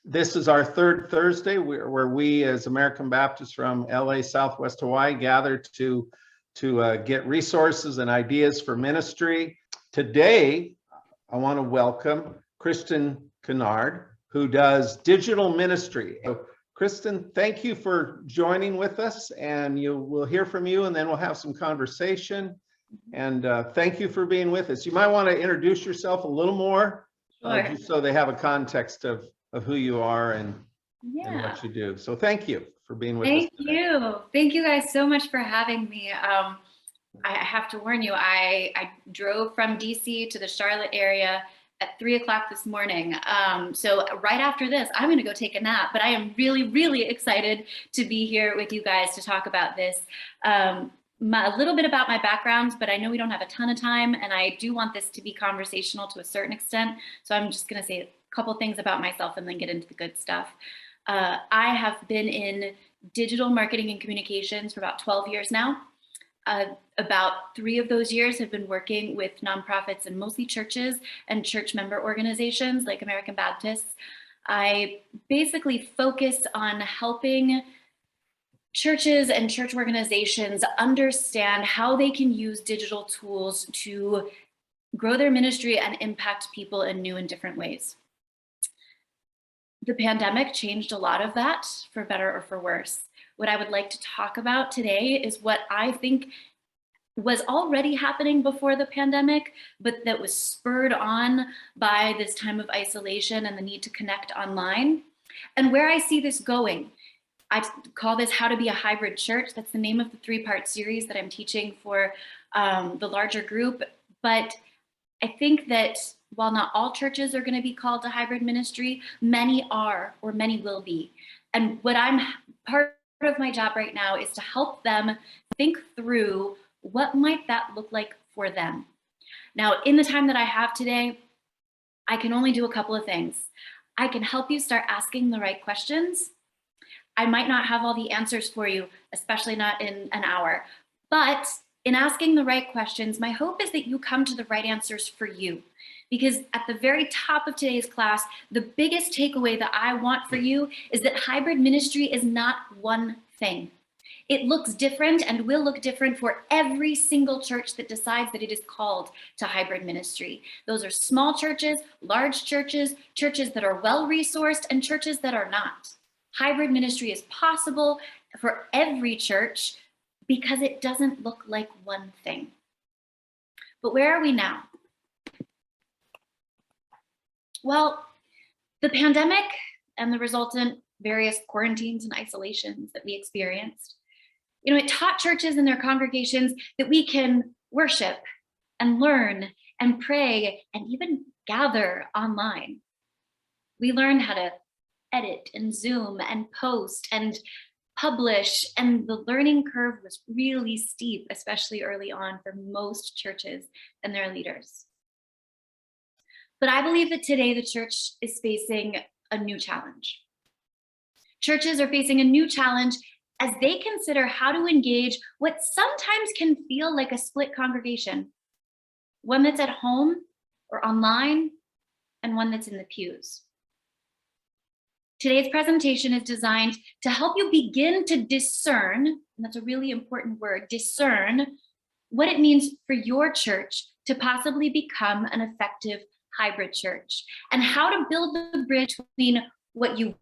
This is our third Thursday where we as American Baptists from LA, Southwest Hawaii gather to get resources and ideas for ministry. Today, I want to welcome Christen Kinard, who does digital ministry. So, Christen, thank you for joining with us, and we'll hear from you, and then we'll have some conversation. And thank you for being with us. You might want to introduce yourself a little more, just so they have a context of who you are and what you do. So thank you for being with us today. Thank you guys so much for having me. I have to warn you, I drove from DC to the Charlotte area at 3 o'clock this morning. So right after this, I'm gonna go take a nap, but I am really, really excited to be here with you guys to talk about this. A little bit about my background, but I know we don't have a ton of time, and I do want this to be conversational to a certain extent. So I'm just gonna say a couple things about myself and then get into the good stuff. I have been in digital marketing and communications for about 12 years now. About 3 of those years have been working with nonprofits and mostly churches and church member organizations like American Baptists. I basically focus on helping churches and church organizations understand how they can use digital tools to grow their ministry and impact people in new and different ways. The pandemic changed a lot of that, for better or for worse. What I would like to talk about today is what I think was already happening before the pandemic, but that was spurred on by this time of isolation and the need to connect online, and where I see this going. I call this How to Be a Hybrid Church. That's the name of the 3-part series that I'm teaching for the larger group. But I think that while not all churches are going to be called to hybrid ministry, many are, or many will be. And what part of my job right now is to help them think through what might that look like for them. Now, in the time that I have today, I can only do a couple of things. I can help you start asking the right questions. I might not have all the answers for you, especially not in an hour, but in asking the right questions, my hope is that you come to the right answers for you. Because at the very top of today's class, the biggest takeaway that I want for you is that hybrid ministry is not one thing. It looks different and will look different for every single church that decides that it is called to hybrid ministry. Those are small churches, large churches, churches that are well-resourced, and churches that are not. Hybrid ministry is possible for every church because it doesn't look like one thing. But where are we now? Well, the pandemic and the resultant various quarantines and isolations that we experienced, it taught churches and their congregations that we can worship and learn and pray and even gather online. We learned how to edit and Zoom and post and publish, and the learning curve was really steep, especially early on for most churches and their leaders. But I believe that today the church is facing a new challenge. Churches are facing a new challenge as they consider how to engage what sometimes can feel like a split congregation, one that's at home or online, and one that's in the pews. Today's presentation is designed to help you begin to discern, and that's a really important word, discern, what it means for your church to possibly become an effective hybrid church, and how to build the bridge between what you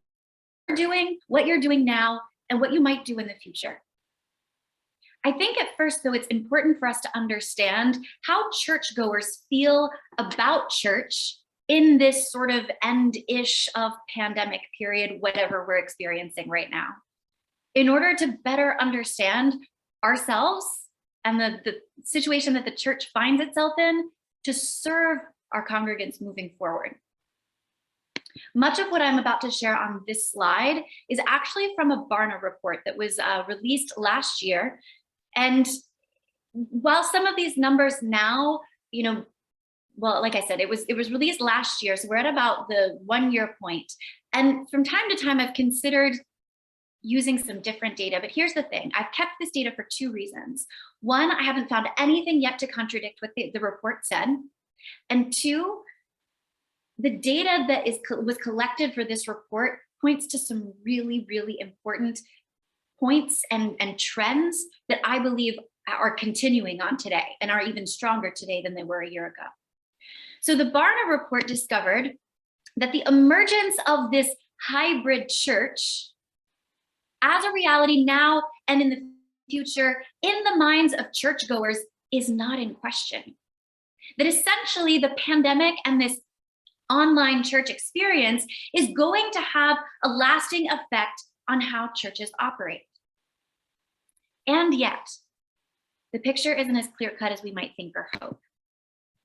are doing, what you're doing now, and what you might do in the future. I think at first, though, it's important for us to understand how churchgoers feel about church in this sort of end-ish of pandemic period, whatever we're experiencing right now, in order to better understand ourselves and the situation that the church finds itself in to serve our congregants moving forward. Much of what I'm about to share on this slide is actually from a Barna report that was released last year. And while some of these numbers now, well, like I said, it was released last year, so we're at about the 1-year point. And from time to time, I've considered using some different data, but here's the thing. I've kept this data for 2 reasons. 1, I haven't found anything yet to contradict what the report said. And 2, the data that was collected for this report points to some really, really important points and trends that I believe are continuing on today and are even stronger today than they were a year ago. So the Barna report discovered that the emergence of this hybrid church as a reality now and in the future in the minds of churchgoers is not in question. That essentially the pandemic and this online church experience is going to have a lasting effect on how churches operate. And yet, the picture isn't as clear-cut as we might think or hope.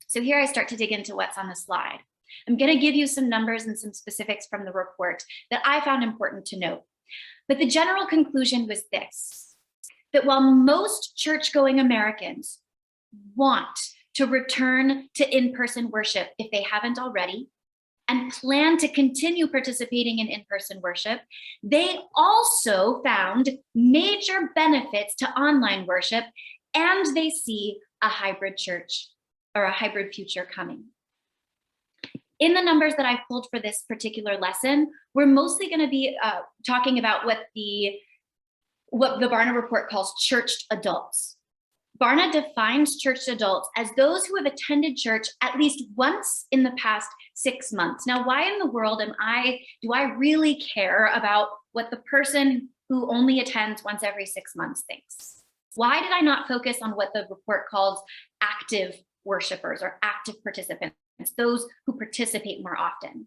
So here I start to dig into what's on the slide. I'm going to give you some numbers and some specifics from the report that I found important to note. But the general conclusion was this, that while most church-going Americans want to return to in-person worship if they haven't already, and plan to continue participating in in-person worship, they also found major benefits to online worship, and they see a hybrid church or a hybrid future coming. In the numbers that I pulled for this particular lesson, we're mostly going to be talking about what the Barna report calls churched adults. Barna defines churched adults as those who have attended church at least once in the past 6 months. Now, why in the world do I really care about what the person who only attends once every 6 months thinks? Why did I not focus on what the report calls active worshipers or active participants, those who participate more often?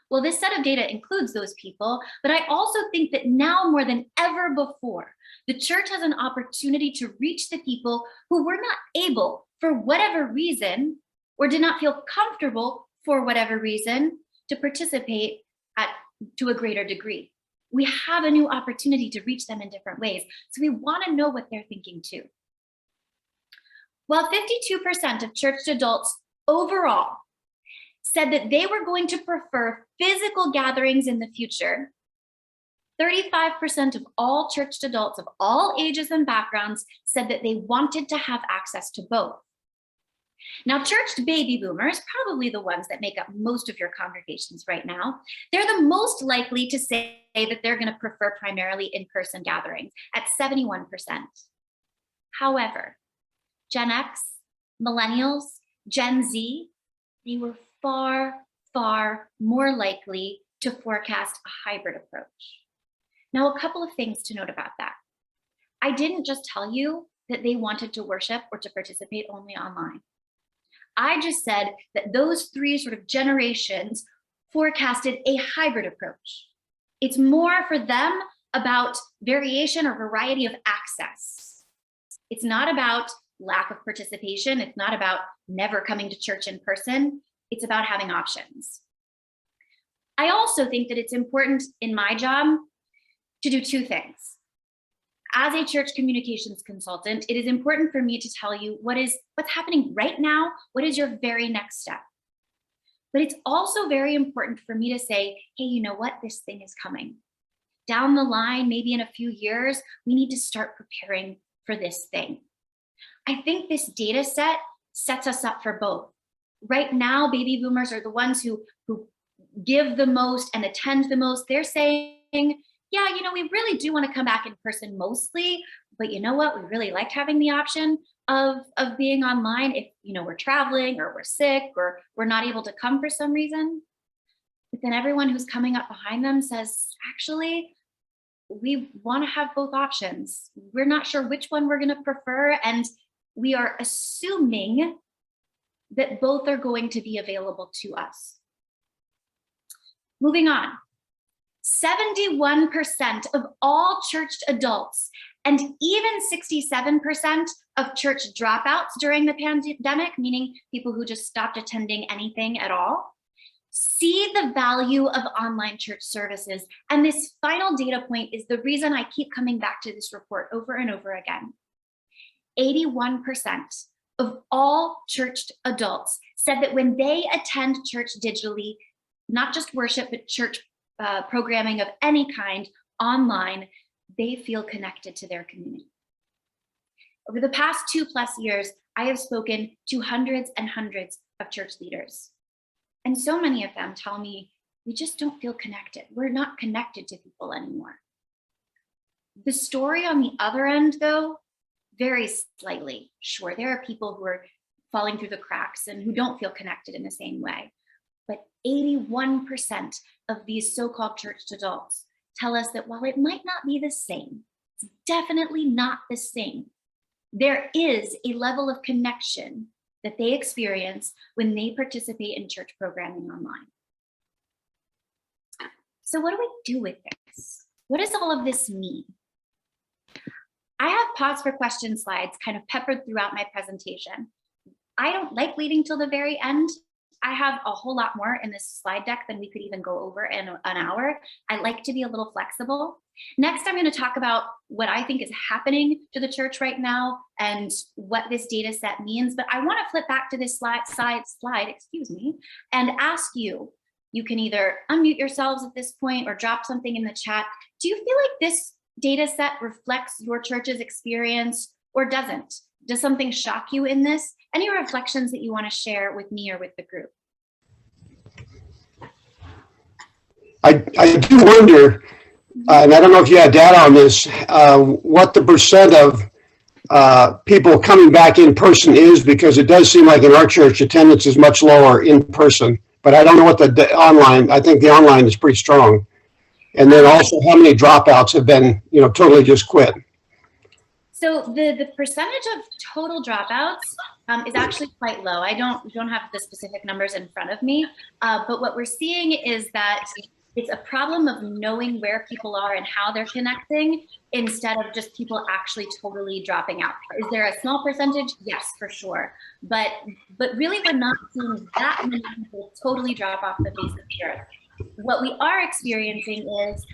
Well, this set of data includes those people, but I also think that now more than ever before, the church has an opportunity to reach the people who were not able, for whatever reason, or did not feel comfortable for whatever reason, to participate to a greater degree. We have a new opportunity to reach them in different ways, so we want to know what they're thinking too. While 52% of church adults overall said that they were going to prefer physical gatherings in the future, 35% of all churched adults of all ages and backgrounds said that they wanted to have access to both. Now, churched baby boomers, probably the ones that make up most of your congregations right now, they're the most likely to say that they're going to prefer primarily in-person gatherings at 71%. However, Gen X, Millennials, Gen Z, they were far, far more likely to forecast a hybrid approach. Now, a couple of things to note about that. I didn't just tell you that they wanted to worship or to participate only online. I just said that those three sort of generations forecasted a hybrid approach. It's more for them about variation or variety of access. It's not about lack of participation. It's not about never coming to church in person. It's about having options. I also think that it's important in my job to do two things. As a church communications consultant, it is important for me to tell you what's happening right now, what is your very next step. But it's also very important for me to say, hey, you know what, this thing is coming. Down the line, maybe in a few years, we need to start preparing for this thing. I think this data set sets us up for both. Right now, baby boomers are the ones who give the most and attend the most. They're saying, yeah, you know, we really do want to come back in person mostly, but you know what? We really like having the option of being online if, you know, we're traveling or we're sick or we're not able to come for some reason. But then everyone who's coming up behind them says, actually, we want to have both options. We're not sure which one we're going to prefer, and we are assuming that both are going to be available to us. Moving on. 71% of all churched adults and even 67% of church dropouts during the pandemic, meaning people who just stopped attending anything at all, see the value of online church services. And this final data point is the reason I keep coming back to this report over and over again. 81% of all churched adults said that when they attend church digitally, not just worship, but church programming of any kind online, they feel connected to their community. Over the past 2+ years, I have spoken to hundreds and hundreds of church leaders. And so many of them tell me, we just don't feel connected. We're not connected to people anymore. The story on the other end, though, varies slightly. Sure, there are people who are falling through the cracks and who don't feel connected in the same way. But 81% of these so-called churched adults tell us that while it might not be the same, it's definitely not the same, there is a level of connection that they experience when they participate in church programming online. So what do we do with this? What does all of this mean? I have pause for questions slides kind of peppered throughout my presentation. I don't like waiting till the very end. I have a whole lot more in this slide deck than we could even go over in an hour. I like to be a little flexible. Next, I'm going to talk about what I think is happening to the church right now and what this data set means. But I want to flip back to this slide, and ask you, you can either unmute yourselves at this point or drop something in the chat. Do you feel like this data set reflects your church's experience or doesn't? Does something shock you in this? Any reflections that you want to share with me or with the group? I do wonder, and I don't know if you had data on this, what the percent of people coming back in person is, because it does seem like in our church attendance is much lower in person, but I don't know what the online, I think the online is pretty strong. And then also how many dropouts have been, totally just quit. So the percentage of total dropouts is actually quite low. I don't have the specific numbers in front of me, but what we're seeing is that it's a problem of knowing where people are and how they're connecting instead of just people actually totally dropping out. Is there a small percentage? Yes, for sure. But really, we're not seeing that many people totally drop off the face of the earth. What we are experiencing is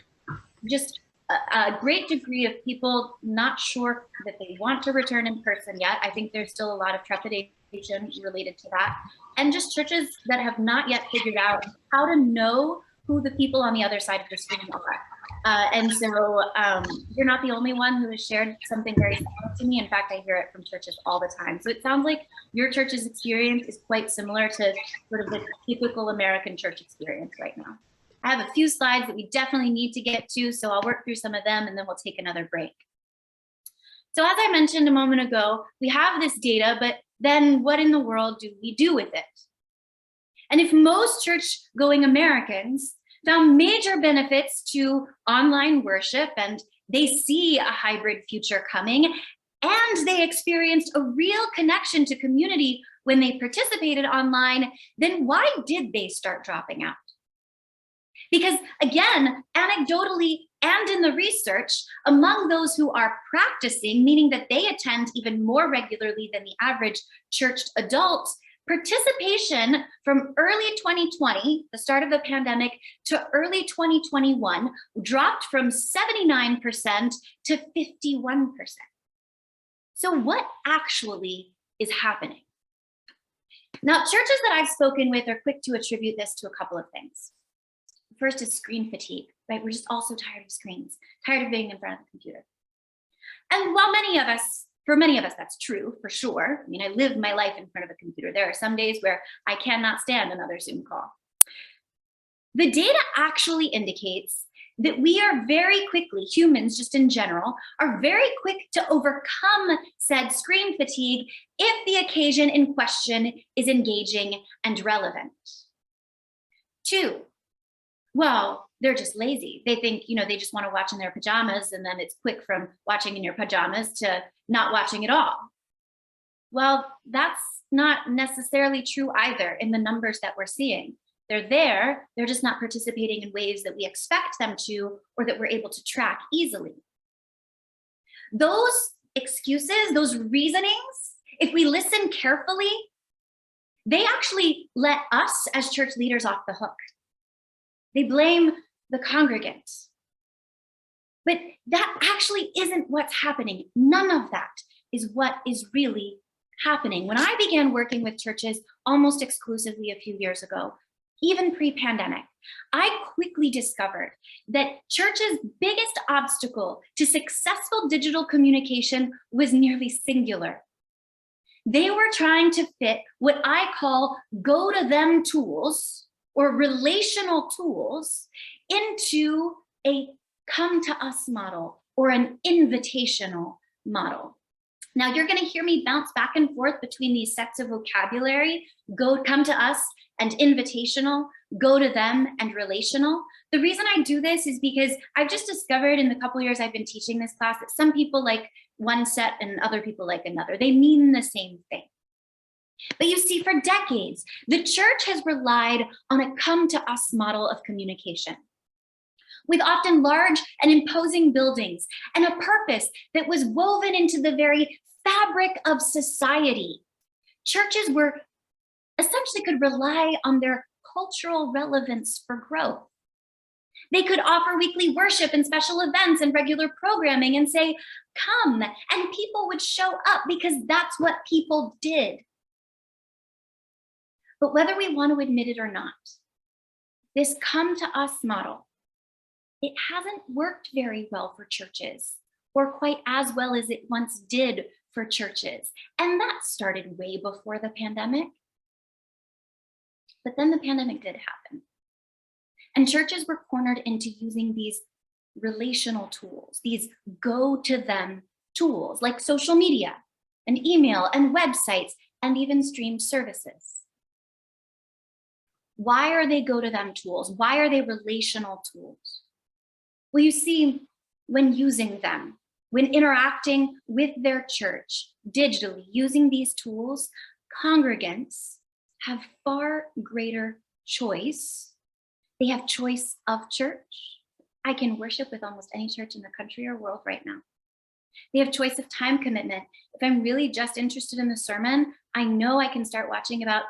just a great degree of people not sure that they want to return in person yet. I think there's still a lot of trepidation related to that. And just churches that have not yet figured out how to know who the people on the other side of the screen are. And so you're not the only one who has shared something very similar to me. In fact, I hear it from churches all the time. So it sounds like your church's experience is quite similar to sort of the typical American church experience right now. I have a few slides that we definitely need to get to, so I'll work through some of them and then we'll take another break. So as I mentioned a moment ago, we have this data, but then what in the world do we do with it? And if most church-going Americans found major benefits to online worship and they see a hybrid future coming and they experienced a real connection to community when they participated online, then why did they start dropping out? Because again, anecdotally and in the research, among those who are practicing, meaning that they attend even more regularly than the average churched adult, participation from early 2020, the start of the pandemic, to early 2021 dropped from 79% to 51%. So what actually is happening? Now, churches that I've spoken with are quick to attribute this to a couple of things. First is screen fatigue, right? We're just all so tired of screens, tired of being in front of the computer. And while for many of us, that's true, for sure. I mean, I live my life in front of a computer. There are some days where I cannot stand another Zoom call. The data actually indicates that we are very quickly, humans just in general, are very quick to overcome said screen fatigue if the occasion in question is engaging and relevant. 2, well, they're just lazy. They think, they just want to watch in their pajamas, and then it's quick from watching in your pajamas to not watching at all. Well, that's not necessarily true either in the numbers that we're seeing. They're there, they're just not participating in ways that we expect them to or that we're able to track easily. Those excuses, those reasonings, if we listen carefully, they actually let us as church leaders off the hook. They blame the congregant. But that actually isn't what's happening. None of that is what is really happening. When I began working with churches almost exclusively a few years ago, even pre-pandemic, I quickly discovered that churches' biggest obstacle to successful digital communication was nearly singular. They were trying to fit what I call go to them tools or relational tools into a come to us model or an invitational model. Now you're going to hear me bounce back and forth between these sets of vocabulary, come to us and invitational, go to them and relational. The reason I do this is because I've just discovered in the couple years I've been teaching this class that some people like one set and other people like another. They mean the same thing. But you see, for decades, the church has relied on a come to us model of communication, with often large and imposing buildings and a purpose that was woven into the very fabric of society. Churches were essentially could rely on their cultural relevance for growth. They could offer weekly worship and special events and regular programming and say, come, and people would show up because that's what people did. But whether we want to admit it or not, this come to us model, it hasn't worked very well for churches, or quite as well as it once did for churches. And that started way before the pandemic. But then the pandemic did happen. And churches were cornered into using these relational tools, these go to them tools like social media and email and websites and even streamed services. Why are they go to them tools? Why are they relational tools? Well, you see, when using them, when interacting with their church digitally using these tools, congregants have far greater choice. They have choice of church. I can worship with almost any church in the country or world right now. They have choice of time commitment. If I'm really just interested in the sermon, I know I can start watching about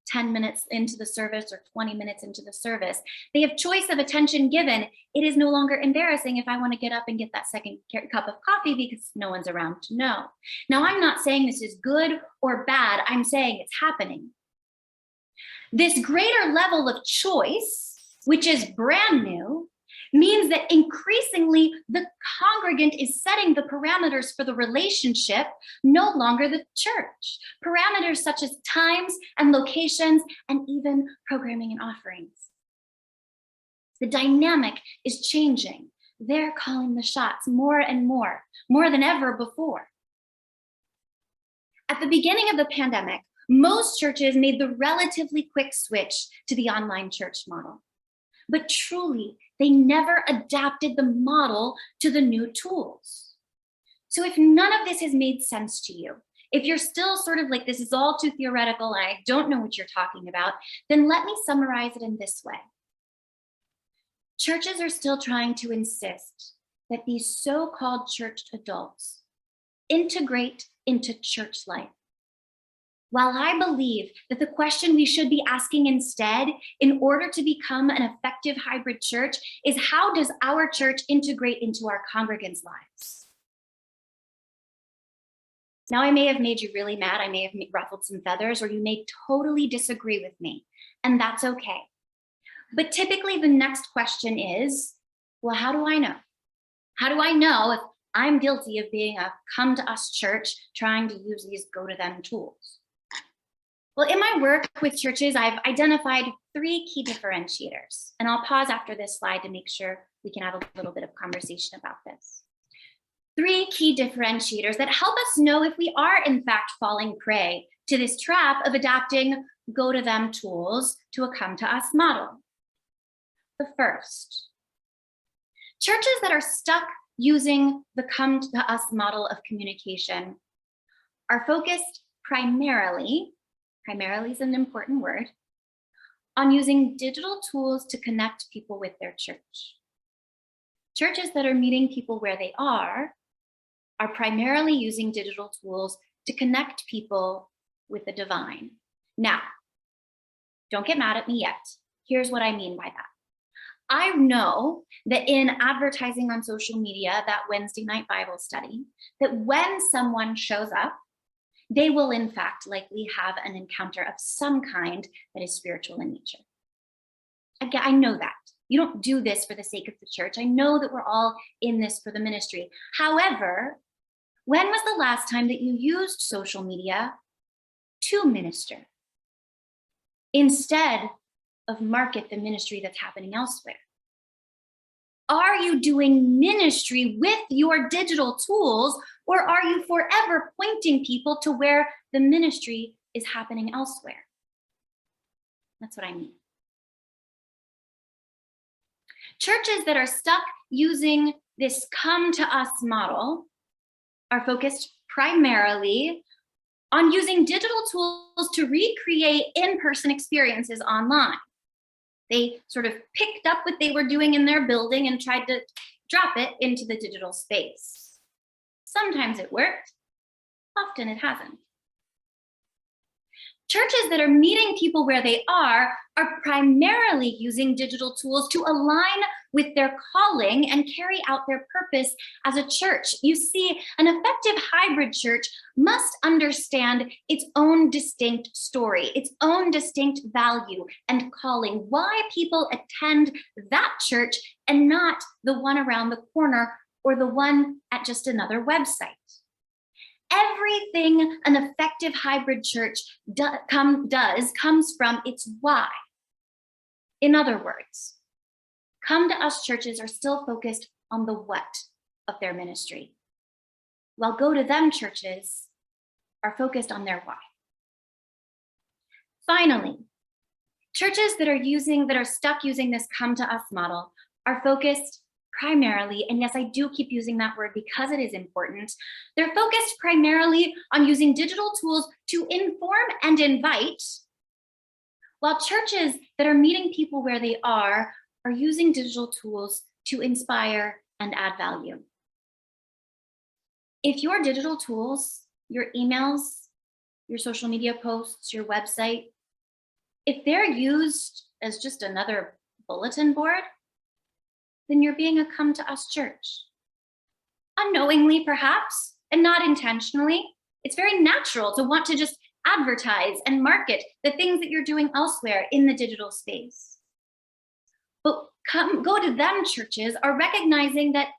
10 minutes into the service or 20 minutes into the service. They have choice of attention given. It is no longer embarrassing if I want to get up and get that second cup of coffee because no one's around to know. Now, I'm not saying this is good or bad. I'm saying it's happening. This greater level of choice, which is brand new, means that increasingly the congregant is setting the parameters for the relationship, no longer the church. Parameters such as times and locations and even programming and offerings. The dynamic is changing. They're calling the shots more and more than ever before. At the beginning of the pandemic, most churches made the relatively quick switch to the online church model. But truly, they never adapted the model to the new tools. So if none of this has made sense to you, if you're still sort of like, this is all too theoretical and I don't know what you're talking about, then let me summarize it in this way. Churches are still trying to insist that these so-called churched adults integrate into church life. While I believe that the question we should be asking instead, in order to become an effective hybrid church, is how does our church integrate into our congregants' lives? Now, I may have made you really mad. I may have ruffled some feathers, or you may totally disagree with me, and that's okay. But typically the next question is, well, how do I know? How do I know if I'm guilty of being a come to us church trying to use these go to them tools? Well, in my work with churches, I've identified 3 key differentiators, and I'll pause after this slide to make sure we can have a little bit of conversation about this. 3 key differentiators that help us know if we are in fact falling prey to this trap of adapting go to them tools to a come to us model. The first, churches that are stuck using the come to us model of communication are focused primarily is an important word, on using digital tools to connect people with their church. Churches that are meeting people where they are primarily using digital tools to connect people with the divine. Now, don't get mad at me yet. Here's what I mean by that. I know that in advertising on social media, that Wednesday night Bible study, that when someone shows up, they will in fact likely have an encounter of some kind that is spiritual in nature. Again, I know that. You don't do this for the sake of the church. I know that we're all in this for the ministry. However, when was the last time that you used social media to minister instead of market the ministry that's happening elsewhere? Are you doing ministry with your digital tools, or are you forever pointing people to where the ministry is happening elsewhere? That's what I mean. Churches that are stuck using this come to us model are focused primarily on using digital tools to recreate in-person experiences online. They sort of picked up what they were doing in their building and tried to drop it into the digital space. Sometimes it worked, often it hasn't. Churches that are meeting people where they are primarily using digital tools to align with their calling and carry out their purpose as a church. You see, an effective hybrid church must understand its own distinct story, its own distinct value and calling, why people attend that church and not the one around the corner or the one at just another website. Everything an effective hybrid church comes from its why. In other words, come to us churches are still focused on the what of their ministry, while go to them churches are focused on their why. Finally, churches that are stuck using this come to us model are focused primarily, and yes, I do keep using that word because it is important, they're focused primarily on using digital tools to inform and invite, while churches that are meeting people where they are using digital tools to inspire and add value. If your digital tools, your emails, your social media posts, your website, if they're used as just another bulletin board, then you're being a come to us church. Unknowingly, perhaps, and not intentionally. It's very natural to want to just advertise and market the things that you're doing elsewhere in the digital space. But go to them churches are recognizing that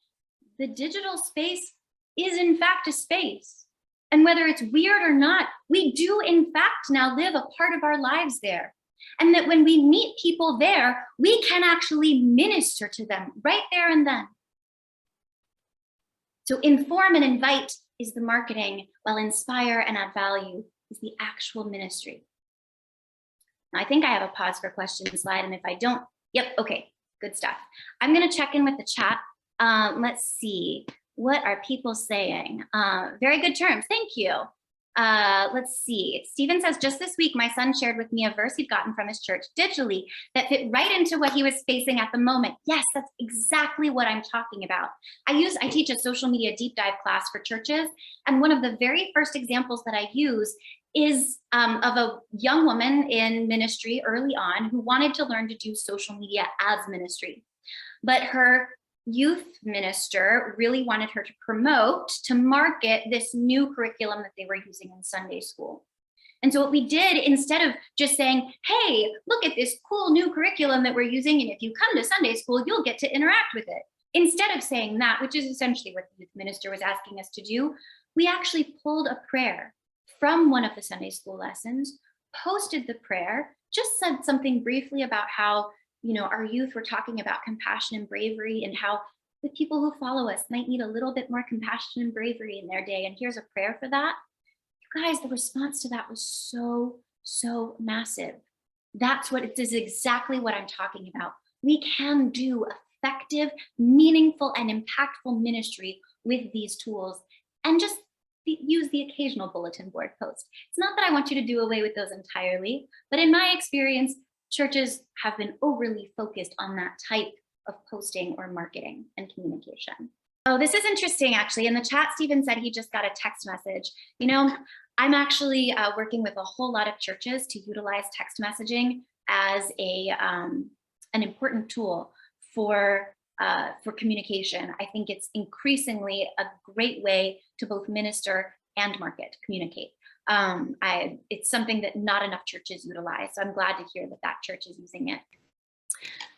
the digital space is in fact a space. And whether it's weird or not, we do in fact now live a part of our lives there. And that when we meet people there, we can actually minister to them right there and then. So inform and invite is the marketing, while inspire and add value is the actual ministry. Now, I think I have a pause for questions slide, and if I don't, yep, okay, good stuff. I'm gonna check in with the chat. Let's see, what are people saying? Very good terms, thank you. Let's see, Stephen says, just this week, my son shared with me a verse he'd gotten from his church digitally that fit right into what he was facing at the moment. Yes, that's exactly what I'm talking about. I teach a social media deep dive class for churches. And one of the very first examples that I use is of a young woman in ministry early on who wanted to learn to do social media as ministry. But her youth minister really wanted her to market this new curriculum that they were using in Sunday school. And so what we did, instead of just saying, hey, look at this cool new curriculum that we're using, and if you come to Sunday school, you'll get to interact with it. Instead of saying that, which is essentially what the youth minister was asking us to do, we actually pulled a prayer from one of the Sunday school lessons, posted the prayer, just said something briefly about how, you know, our youth were talking about compassion and bravery, and how the people who follow us might need a little bit more compassion and bravery in their day. And here's a prayer for that. You guys, the response to that was so massive. It is exactly what I'm talking about. We can do effective, meaningful, and impactful ministry with these tools, and just use the occasional bulletin board post. It's not that I want you to do away with those entirely, but in my experience, churches have been overly focused on that type of posting or marketing and communication. Oh, this is interesting, actually. In the chat, Stephen said he just got a text message. You know, I'm actually working with a whole lot of churches to utilize text messaging as an important tool for communication. I think it's increasingly a great way to both minister and communicate. It's something that not enough churches utilize. So I'm glad to hear that that church is using it.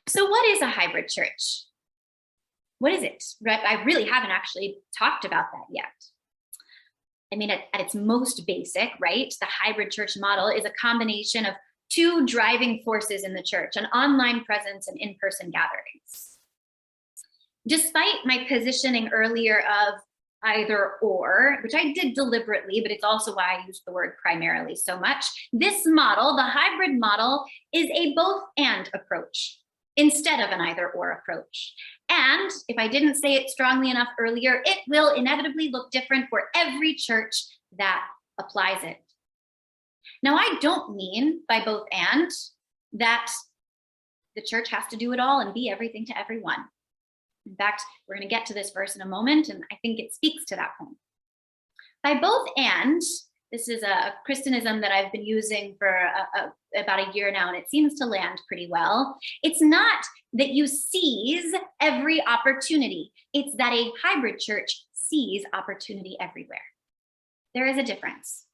So what is a hybrid church? What is it? Right? I really haven't actually talked about that yet. I mean, at its most basic, right? The hybrid church model is a combination of two driving forces in the church, an online presence and in-person gatherings. Despite my positioning earlier of either or, which I did deliberately, but it's also why I used the word primarily so much, this model, the hybrid model, is a both and approach instead of an either or approach. And if I didn't say it strongly enough earlier, it will inevitably look different for every church that applies it. Now, I don't mean by both and that the church has to do it all and be everything to everyone. In fact, we're going to get to this verse in a moment, and I think it speaks to that point. By both and, this is a Christianism that I've been using for about a year now, and it seems to land pretty well. It's not that you seize every opportunity. It's that a hybrid church sees opportunity everywhere. There is a difference.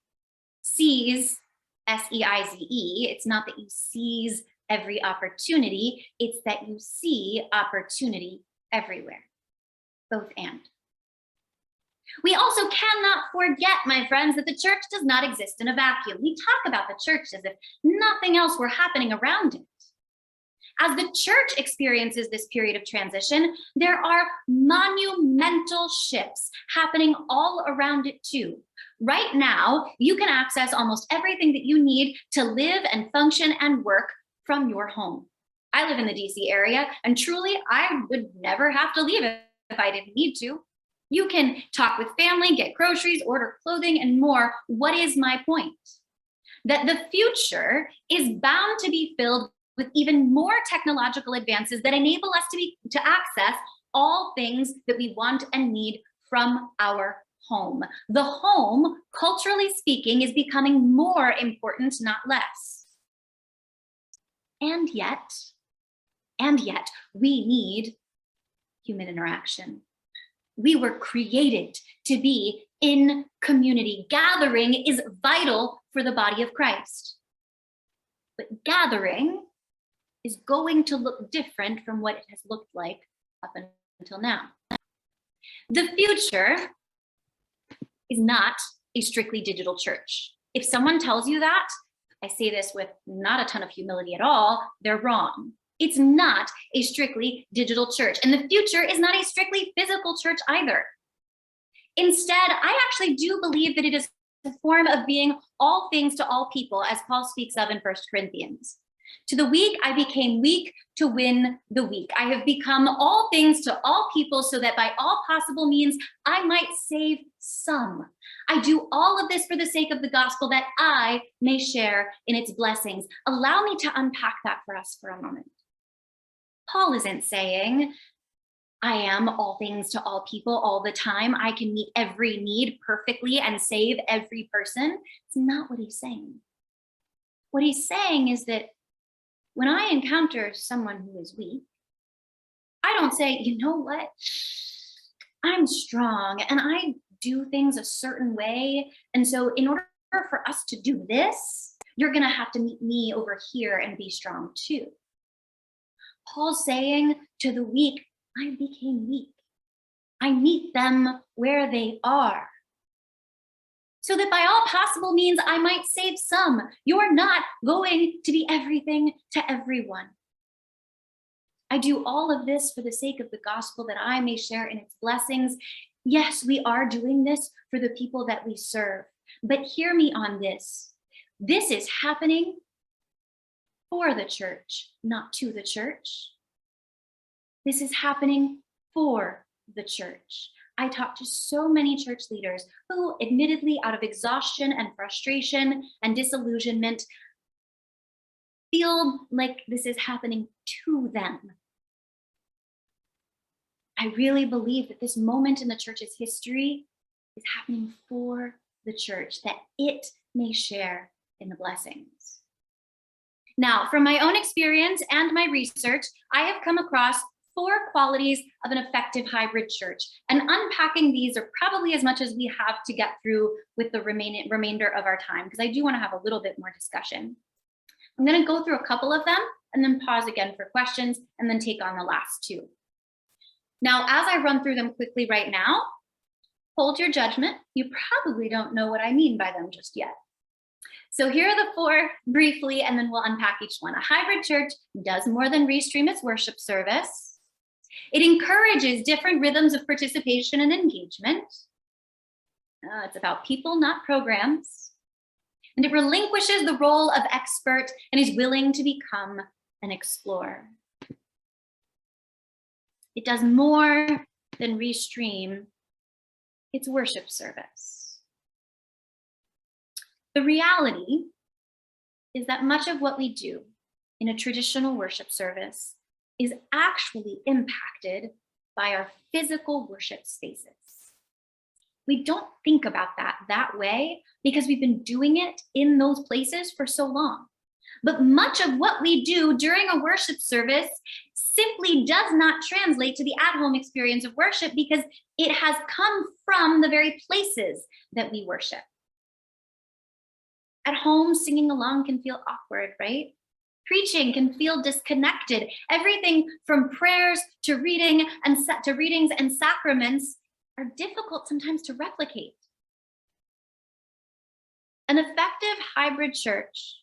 Seize, S-E-I-Z-E, it's not that you seize every opportunity, it's that you see opportunity everywhere. Both and. We also cannot forget, my friends, that the church does not exist in a vacuum. We talk about the church as if nothing else were happening around it. As the church experiences this period of transition, there are monumental shifts happening all around it too. Right now, you can access almost everything that you need to live and function and work from your home. I live in the DC area, and truly, I would never have to leave if I didn't need to. You can talk with family, get groceries, order clothing, and more. What is my point? That the future is bound to be filled with even more technological advances that enable us to access all things that we want and need from our home. The home, culturally speaking, is becoming more important, not less. And yet, we need human interaction. We were created to be in community. Gathering is vital for the body of Christ. But gathering is going to look different from what it has looked like up until now. The future is not a strictly digital church. If someone tells you that, I say this with not a ton of humility at all, they're wrong. It's not a strictly digital church, and the future is not a strictly physical church either. Instead, I actually do believe that it is a form of being all things to all people, as Paul speaks of in 1 Corinthians. To the weak, I became weak to win the weak. I have become all things to all people so that by all possible means, I might save some. I do all of this for the sake of the gospel that I may share in its blessings. Allow me to unpack that for us for a moment. Paul isn't saying, I am all things to all people all the time. I can meet every need perfectly and save every person. It's not what he's saying. What he's saying is that when I encounter someone who is weak, I don't say, you know what? I'm strong and I do things a certain way. And so in order for us to do this, you're going to have to meet me over here and be strong too. Paul's saying to the weak, I became weak. I meet them where they are, so that by all possible means, I might save some. You're not going to be everything to everyone. I do all of this for the sake of the gospel that I may share in its blessings. Yes, we are doing this for the people that we serve, but hear me on this. This is happening for the church, not to the church. This is happening for the church. I talk to so many church leaders who, admittedly, out of exhaustion and frustration and disillusionment, feel like this is happening to them. I really believe that this moment in the church's history is happening for the church, that it may share in the blessings. Now, from my own experience and my research, I have come across 4 qualities of an effective hybrid church. And unpacking these are probably as much as we have to get through with the remainder of our time, because I do want to have a little bit more discussion. I'm going to go through a couple of them and then pause again for questions and then take on the last 2. Now, as I run through them quickly right now, hold your judgment. You probably don't know what I mean by them just yet. So here are the four briefly, and then we'll unpack each one. A hybrid church does more than restream its worship service. It encourages different rhythms of participation and engagement. It's about people, not programs. And it relinquishes the role of expert and is willing to become an explorer. It does more than restream its worship service. The reality is that much of what we do in a traditional worship service is actually impacted by our physical worship spaces. We don't think about that way because we've been doing it in those places for so long. But much of what we do during a worship service simply does not translate to the at-home experience of worship because it has come from the very places that we worship. At home, singing along can feel awkward, right? Preaching can feel disconnected. Everything from prayers to readings and sacraments are difficult sometimes to replicate. An effective hybrid church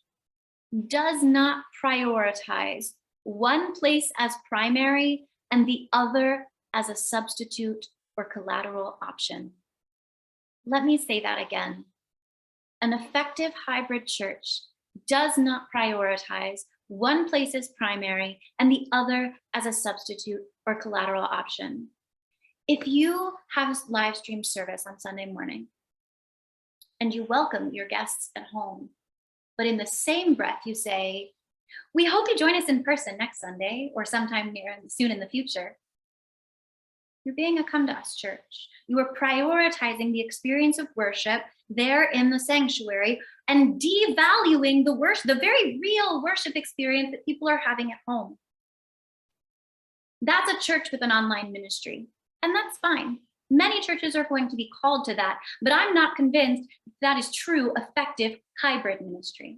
does not prioritize one place as primary and the other as a substitute or collateral option. Let me say that again. An effective hybrid church does not prioritize one place as primary and the other as a substitute or collateral option. If you have a live stream service on Sunday morning and you welcome your guests at home, but in the same breath you say, we hope you join us in person next Sunday or sometime soon in the future, you're being a come to us church. You are prioritizing the experience of worship there in the sanctuary and devaluing the very real worship experience that people are having at home. That's a church with an online ministry, and that's fine. Many churches are going to be called to that, but I'm not convinced that is true, effective hybrid ministry.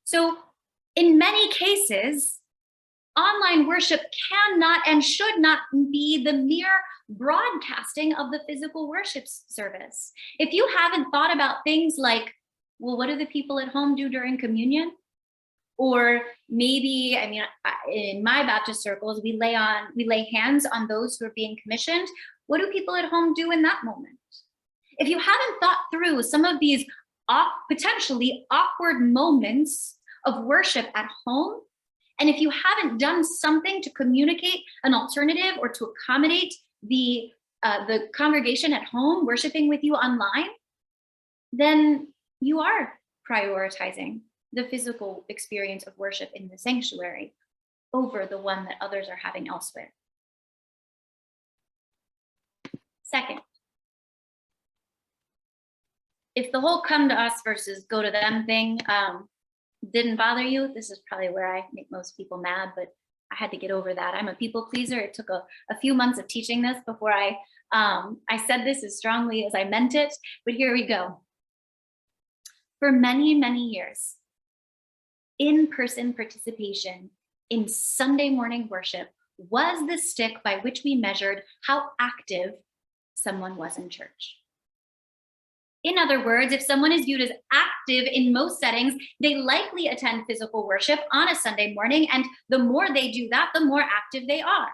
So in many cases, online worship cannot and should not be the mere broadcasting of the physical worship service. If you haven't thought about things like, well, what do the people at home do during communion? Or maybe, in my Baptist circles, we lay hands on those who are being commissioned. What do people at home do in that moment? If you haven't thought through some of these potentially awkward moments of worship at home, and if you haven't done something to communicate an alternative or to accommodate the congregation at home worshiping with you online, then you are prioritizing the physical experience of worship in the sanctuary over the one that others are having elsewhere. Second, if the whole come to us versus go to them thing didn't bother you, this is probably where I make most people mad, but I had to get over that. I'm a people pleaser. It took a few months of teaching this before I said this as strongly as I meant it, but here we go. For many, many years, in-person participation in Sunday morning worship was the stick by which we measured how active someone was in church. In other words, if someone is viewed as active in most settings, they likely attend physical worship on a Sunday morning, and the more they do that, the more active they are.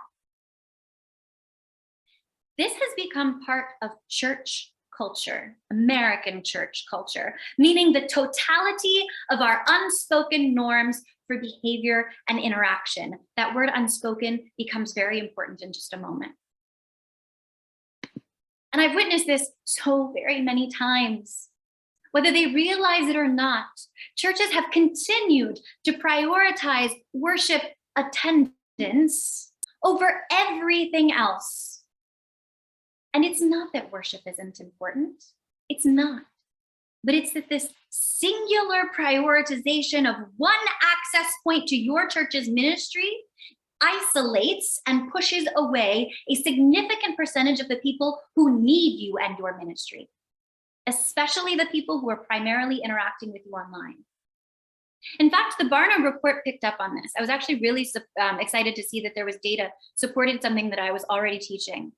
This has become part of church culture, American church culture, meaning the totality of our unspoken norms for behavior and interaction. That word unspoken becomes very important in just a moment. And I've witnessed this so very many times. Whether they realize it or not, churches have continued to prioritize worship attendance over everything else. And it's not that worship isn't important. It's not. But it's that this singular prioritization of one access point to your church's ministry isolates and pushes away a significant percentage of the people who need you and your ministry, especially the people who are primarily interacting with you online. In fact, the Barnum report picked up on this. I was actually really excited to see that there was data supporting something that I was already teaching.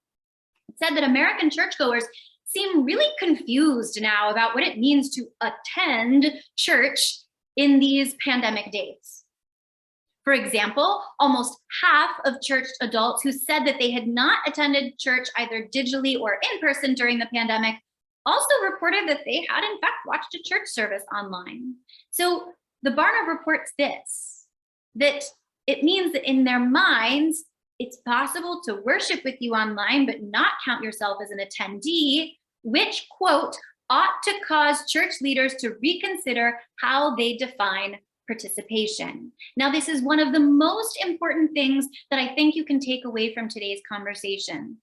It said that American churchgoers seem really confused now about what it means to attend church in these pandemic days. For example, almost half of church adults who said that they had not attended church either digitally or in person during the pandemic also reported that they had in fact watched a church service online. So the Barna reports this, that it means that in their minds, it's possible to worship with you online, but not count yourself as an attendee, which, quote, ought to cause church leaders to reconsider how they define participation. Now, this is one of the most important things that I think you can take away from today's conversation.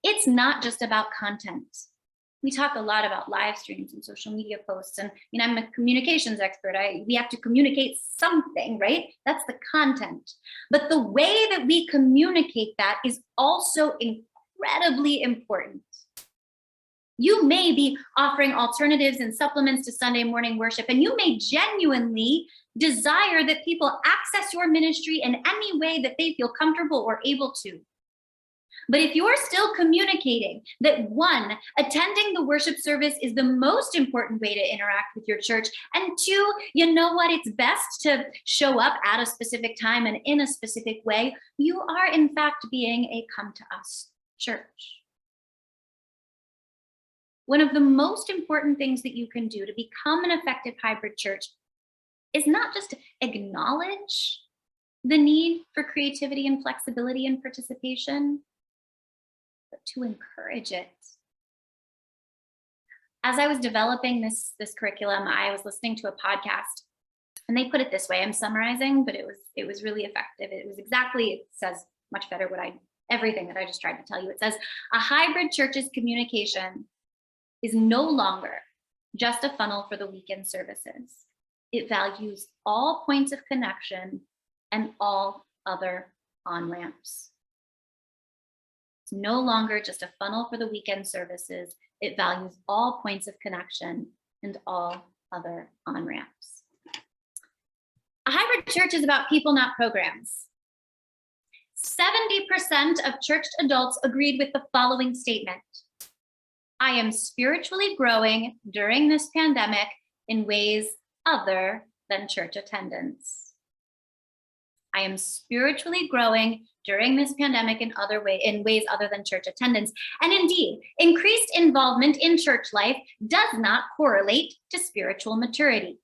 It's not just about content. We talk a lot about live streams and social media posts, and I'm a communications expert. We have to communicate something, right? That's the content. But the way that we communicate that is also incredibly important. You may be offering alternatives and supplements to Sunday morning worship, and you may genuinely desire that people access your ministry in any way that they feel comfortable or able to. But if you're still communicating that, one, attending the worship service is the most important way to interact with your church, and two, you know what, it's best to show up at a specific time and in a specific way, you are in fact being a come to us church. One of the most important things that you can do to become an effective hybrid church is not just to acknowledge the need for creativity and flexibility and participation, but to encourage it. As I was developing this curriculum, I was listening to a podcast, and they put it this way. I'm summarizing, but it was really effective. It says much better everything that I just tried to tell you. It says, a hybrid church's communication is no longer just a funnel for the weekend services. It values all points of connection and all other on-ramps. It's no longer just a funnel for the weekend services. It values all points of connection and all other on-ramps. A hybrid church is about people, not programs. 70% of church adults agreed with the following statement: I am spiritually growing during this pandemic in ways other than church attendance. I am spiritually growing during this pandemic in ways other than church attendance. And indeed, increased involvement in church life does not correlate to spiritual maturity.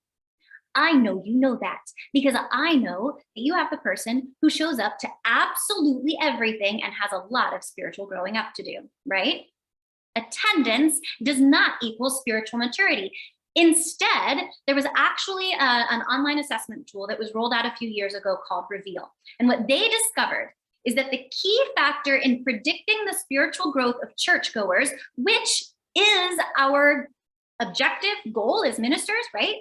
I know you know that, because I know that you have the person who shows up to absolutely everything and has a lot of spiritual growing up to do, right? Attendance does not equal spiritual maturity. Instead, there was actually an online assessment tool that was rolled out a few years ago called Reveal. And what they discovered is that the key factor in predicting the spiritual growth of churchgoers, which is our objective goal as ministers, right?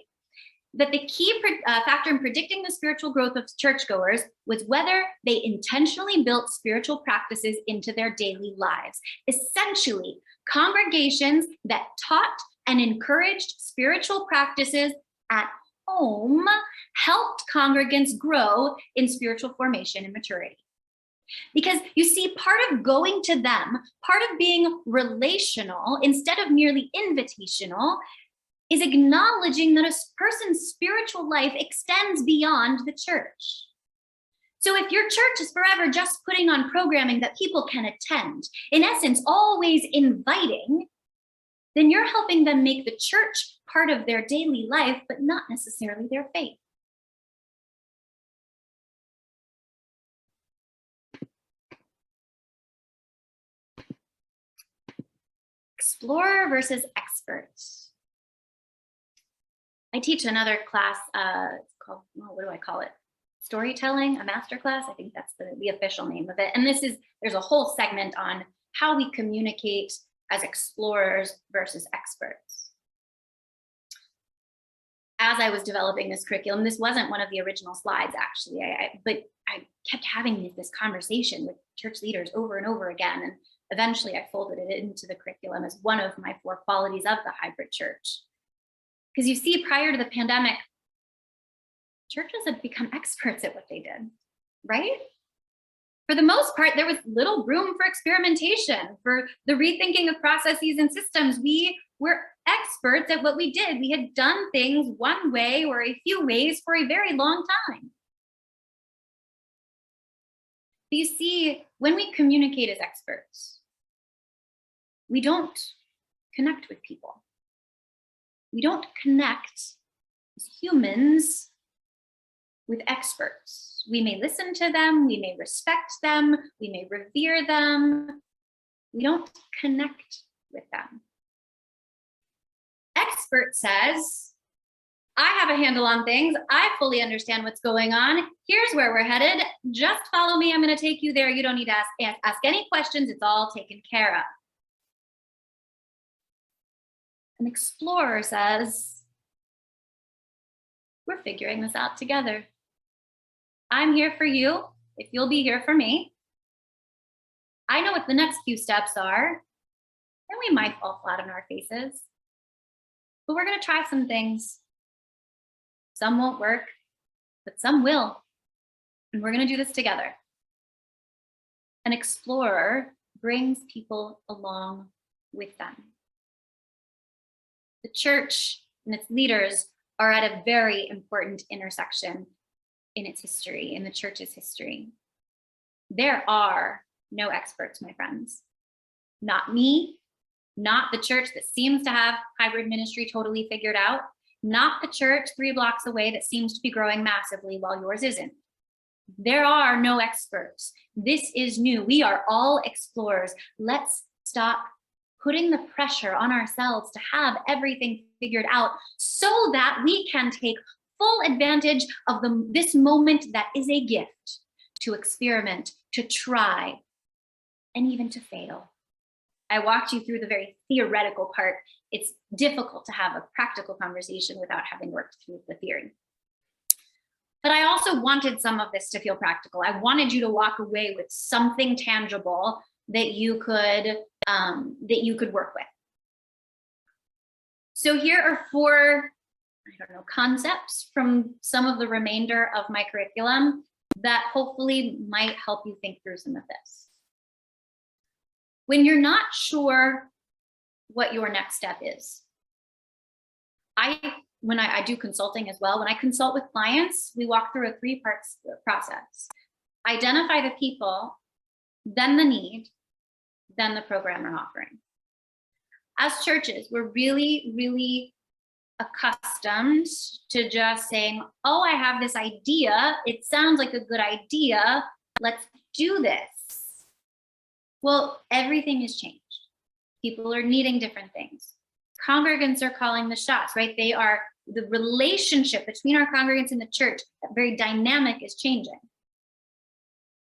That the key factor in predicting the spiritual growth of churchgoers was whether they intentionally built spiritual practices into their daily lives. Essentially, congregations that taught and encouraged spiritual practices at home helped congregants grow in spiritual formation and maturity. Because you see, part of going to them, part of being relational instead of merely invitational, is acknowledging that a person's spiritual life extends beyond the church. So if your church is forever just putting on programming that people can attend, in essence, always inviting, then you're helping them make the church part of their daily life, but not necessarily their faith. Explorer versus expert. I teach another class it's called, what do I call it? Storytelling, a master class. I think that's the official name of it. And there's a whole segment on how we communicate as explorers versus experts. As I was developing this curriculum, this wasn't one of the original slides actually, but I kept having this conversation with church leaders over and over again. And eventually I folded it into the curriculum as one of my 4 qualities of the hybrid church. Because you see, prior to the pandemic, churches had become experts at what they did, right? For the most part, there was little room for experimentation, for the rethinking of processes and systems. We were experts at what we did. We had done things one way or a few ways for a very long time. But you see, when we communicate as experts, we don't connect with people. We don't connect as humans with experts. We may listen to them, we may respect them, we may revere them. We don't connect with them. Expert says, I have a handle on things. I fully understand what's going on. Here's where we're headed. Just follow me. I'm going to take you there. You don't need to ask any questions. It's all taken care of. An explorer says, we're figuring this out together. I'm here for you if you'll be here for me. I know what the next few steps are, and we might fall flat on our faces, but we're going to try some things. Some won't work, but some will, and we're going to do this together. An explorer brings people along with them. The church and its leaders are at a very important intersection in its history, in the church's history. There are no experts, my friends. Not me, not the church that seems to have hybrid ministry totally figured out, not the church 3 blocks away that seems to be growing massively while yours isn't. There are no experts. This is new. We are all explorers. Let's stop putting the pressure on ourselves to have everything figured out so that we can take full advantage of this moment that is a gift to experiment, to try, and even to fail. I walked you through the very theoretical part. It's difficult to have a practical conversation without having worked through the theory. But I also wanted some of this to feel practical. I wanted you to walk away with something tangible that you could work with. So here are 4, concepts from some of the remainder of my curriculum that hopefully might help you think through some of this. When you're not sure what your next step is, when I do consulting as well, when I consult with clients, we walk through a 3-part process. Identify the people, then the need, then the program or offering. As churches, we're really, really accustomed to just saying, oh, I have this idea. It sounds like a good idea. Let's do this. Well, everything has changed. People are needing different things. Congregants are calling the shots, right? The relationship between our congregants and the church, that very dynamic, is changing.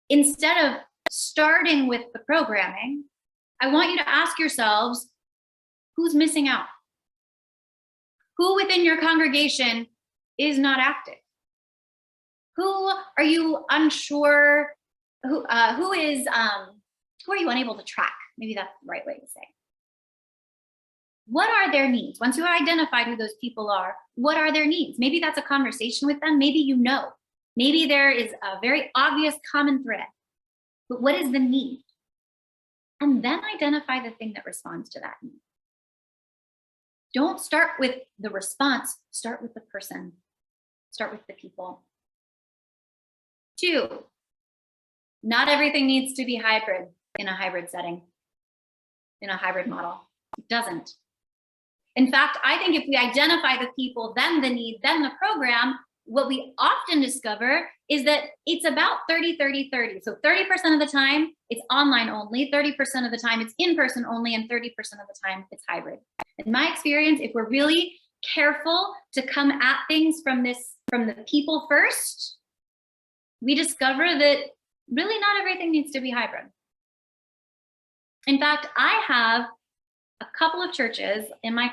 Instead of starting with the programming, I want you to ask yourselves, who's missing out? Who within your congregation is not active? Who are you unsure? Who are you unable to track? Maybe that's the right way to say. What are their needs? Once you have identified who those people are, what are their needs? Maybe that's a conversation with them. Maybe you know. Maybe there is a very obvious common thread. But what is the need? And then identify the thing that responds to that need. Don't start with the response, start with the person, start with the people. 2, not everything needs to be hybrid in a hybrid setting, in a hybrid model. It doesn't. In fact, I think if we identify the people, then the need, then the program, what we often discover is that it's about 30-30-30. So 30% of the time it's online only, 30% of the time it's in-person only, and 30% of the time it's hybrid. In my experience, if we're really careful to come at things from the people first, we discover that really not everything needs to be hybrid. In fact, I have a couple of churches in my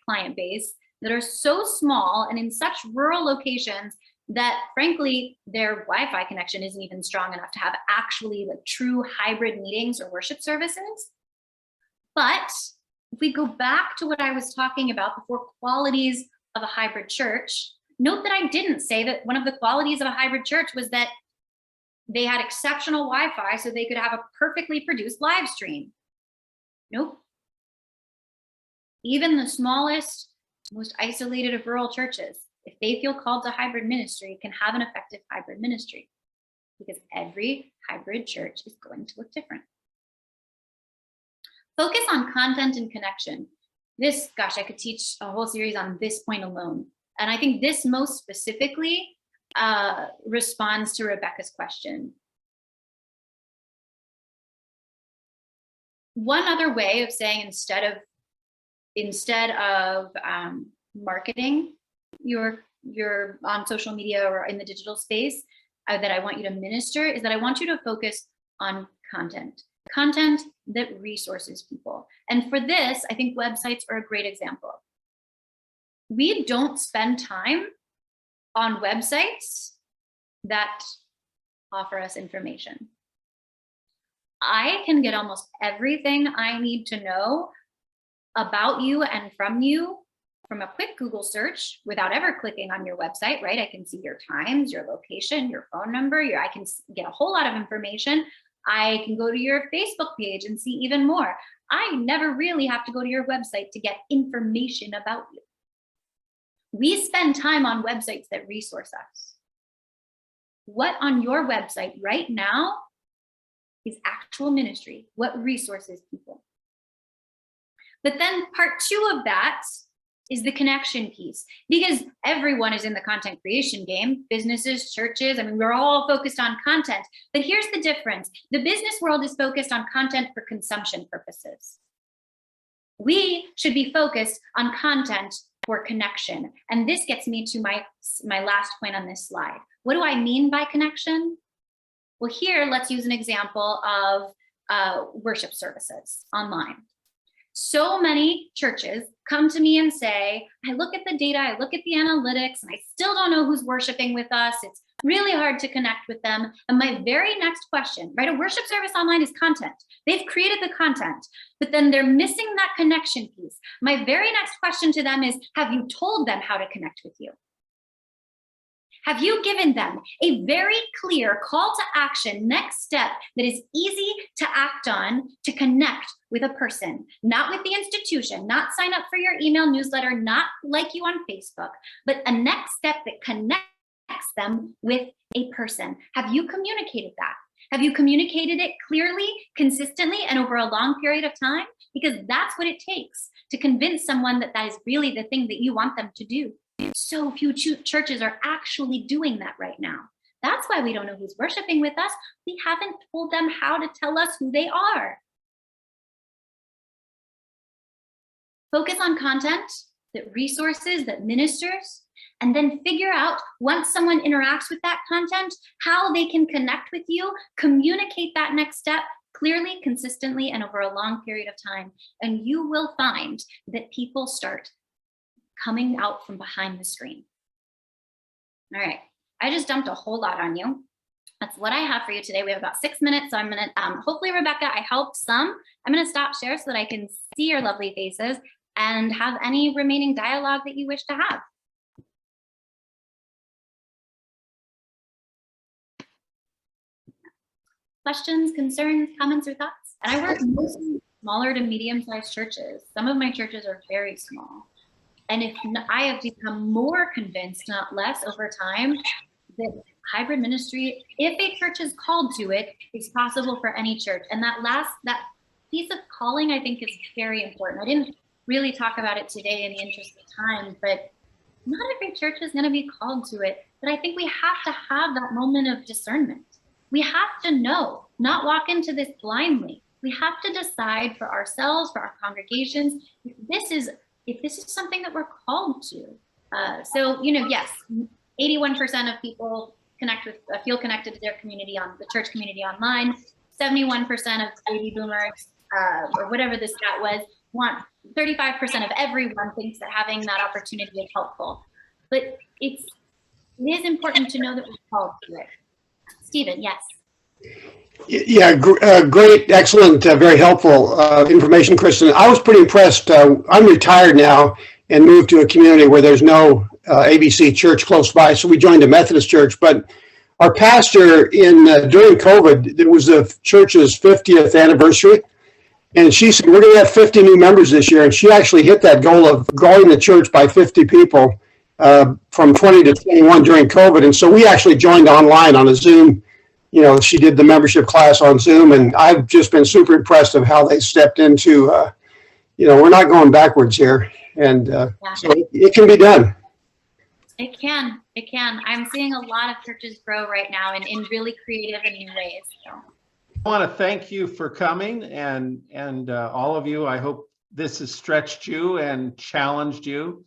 client base that are so small and in such rural locations that frankly, their Wi-Fi connection isn't even strong enough to have actually like true hybrid meetings or worship services. But if we go back to what I was talking about, the 4 qualities of a hybrid church, note that I didn't say that one of the qualities of a hybrid church was that they had exceptional Wi-Fi so they could have a perfectly produced live stream. Nope. Even the smallest, most isolated of rural churches, if they feel called to hybrid ministry, can have an effective hybrid ministry, because every hybrid church is going to look different. Focus on content and connection. This, gosh, I could teach a whole series on this point alone. And I think this most specifically responds to Rebecca's question. One other way of saying instead of marketing your on social media or in the digital space that I want you to minister is that I want you to focus on content that resources people. And for this, I think websites are a great example. We don't spend time on websites that offer us information. I can get almost everything I need to know about you and from you from a quick Google search without ever clicking on your website, right? I can see your times, your location, your phone number, I can get a whole lot of information. I can go to your Facebook page and see even more. I never really have to go to your website to get information about you. We spend time on websites that resource us. What on your website right now is actual ministry? What resources people? But then part 2 of that is the connection piece, because everyone is in the content creation game, businesses, churches. I mean, we're all focused on content, but here's the difference. The business world is focused on content for consumption purposes. We should be focused on content for connection. And this gets me to my last point on this slide. What do I mean by connection? Well, here, let's use an example of worship services online. So many churches come to me and say, I look at the data, I look at the analytics, and I still don't know who's worshiping with us. It's really hard to connect with them. And my very next question, right? A worship service online is content. They've created the content, but then they're missing that connection piece. My very next question to them is, have you told them how to connect with you? Have you given them a very clear call to action, next step that is easy to act on to connect with a person, not with the institution, not sign up for your email newsletter, not like you on Facebook, but a next step that connects them with a person? Have you communicated that? Have you communicated it clearly, consistently, and over a long period of time? Because that's what it takes to convince someone that that is really the thing that you want them to do. So few churches are actually doing that right now. That's why we don't know who's worshiping with us. We haven't told them how to tell us who they are. Focus on content that resources, that ministers, and then figure out, once someone interacts with that content, how they can connect with you, communicate that next step clearly, consistently, and over a long period of time. And you will find that people start coming out from behind the screen. All right, I just dumped a whole lot on you. That's what I have for you today. We have about 6 minutes, so I'm gonna, hopefully, Rebecca, I helped some. I'm gonna stop share so that I can see your lovely faces and have any remaining dialogue that you wish to have. Questions, concerns, comments, or thoughts? And I work mostly smaller to medium-sized churches. Some of my churches are very small. And if I have become more convinced, not less, over time, that hybrid ministry, if a church is called to it, is possible for any church. And that piece of calling, I think, is very important. I didn't really talk about it today in the interest of time, but not every church is going to be called to it. But I think we have to have that moment of discernment. We have to know, not walk into this blindly. We have to decide for ourselves, for our congregations, if this is something that we're called to. So, yes, 81% of people feel connected to their community the church community online. 71% of baby boomers, or whatever the stat was, 35% of everyone thinks that having that opportunity is helpful. But it is important to know that we're called to it. Stephen, yes. Yeah, great, excellent, very helpful information, Kristen. I was pretty impressed. I'm retired now and moved to a community where there's no ABC church close by, so we joined a Methodist church. But our pastor during COVID, it was the church's 50th anniversary. And she said, we're going to have 50 new members this year. And she actually hit that goal of growing the church by 50 people from 20 to 21 during COVID. And so we actually joined online on a Zoom. You know, she did the membership class on Zoom. And I've just been super impressed of how they stepped into, we're not going backwards here. And so it can be done. It can. I'm seeing a lot of churches grow right now in really creative and new ways. So. I want to thank you for coming, and all of you. I hope this has stretched you and challenged you.